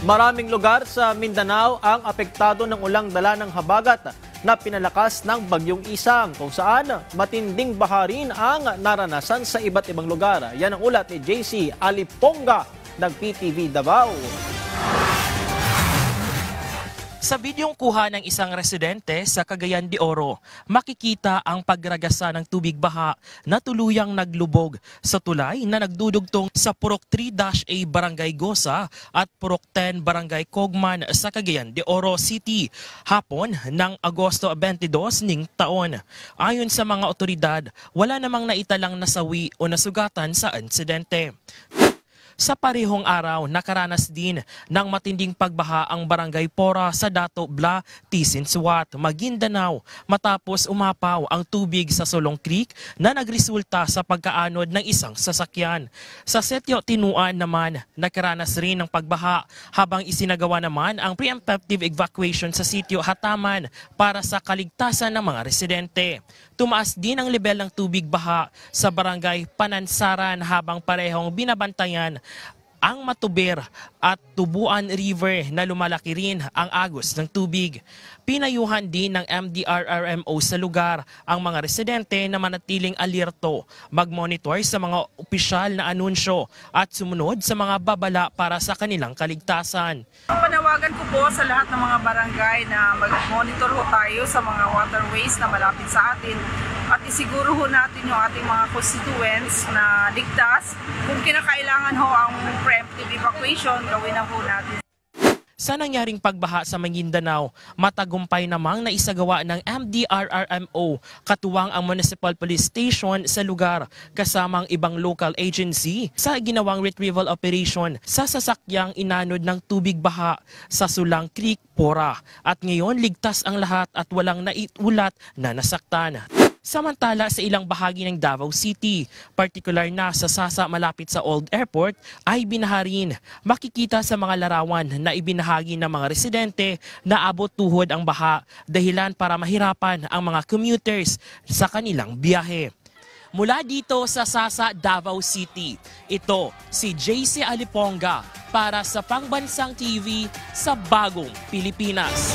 Maraming lugar sa Mindanao ang apektado ng ulang dala ng habagat na pinalakas ng Bagyong Isang, kung saan matinding baha rin ang naranasan sa iba't ibang lugar. Yan ang ulat ni JC Aliponga ng PTV Davao. Sa bidyong kuha ng isang residente sa Cagayan de Oro, makikita ang pagragasa ng tubig baha na tuluyang naglubog sa tulay na nagdudugtong sa Purok 3-A Barangay Gosa at Purok 10 Barangay Cogman sa Cagayan de Oro City, hapon ng Agosto 22 ning taon. Ayon sa mga otoridad, wala namang naitalang nasawi o nasugatan sa insidente. Sa parehong araw, nakaranas din ng matinding pagbaha ang Barangay Pora sa Dato Bla, Tisinsuat, Maguindanao matapos umapaw ang tubig sa Solong Creek na nagresulta sa pagkaanod ng isang sasakyan. Sa Setio Tinuan naman, nakaranas rin ng pagbaha habang isinagawa naman ang preemptive evacuation sa sitio Hataman para sa kaligtasan ng mga residente. Tumaas din ang level ng tubig baha sa Barangay Panansaran habang parehong binabantayan ang Matuber at Tubuan River na lumalaki rin ang agos ng tubig. Pinayuhan din ng MDRRMO sa lugar ang mga residente na manatiling alerto, mag-monitor sa mga opisyal na anunsyo at sumunod sa mga babala para sa kanilang kaligtasan. Panawagan ko po sa lahat ng mga barangay na mag-monitor ho tayo sa mga waterways na malapit sa atin at isiguro ho natin yung ating mga constituents na ligtas. Kung kinakailangan ho ang preemptive evacuation, gawin na ho natin. Sa nangyaring pagbaha sa Maguindanao, matagumpay namang naisagawa ng MDRRMO katuwang ang Municipal Police Station sa lugar kasamang ibang local agency sa ginawang retrieval operation sa sasakyang inanod ng tubig baha sa Sulang Creek, Pora. At ngayon ligtas ang lahat at walang naiulat na nasaktan. Samantala sa ilang bahagi ng Davao City, partikular na sa Sasa malapit sa Old Airport, ay binaha rin. Makikita sa mga larawan na ibinahagi ng mga residente na abot tuhod ang baha dahilan para mahirapan ang mga commuters sa kanilang biyahe. Mula dito sa Sasa, Davao City, ito si JC Aliponga para sa Pangbansang TV sa Bagong Pilipinas.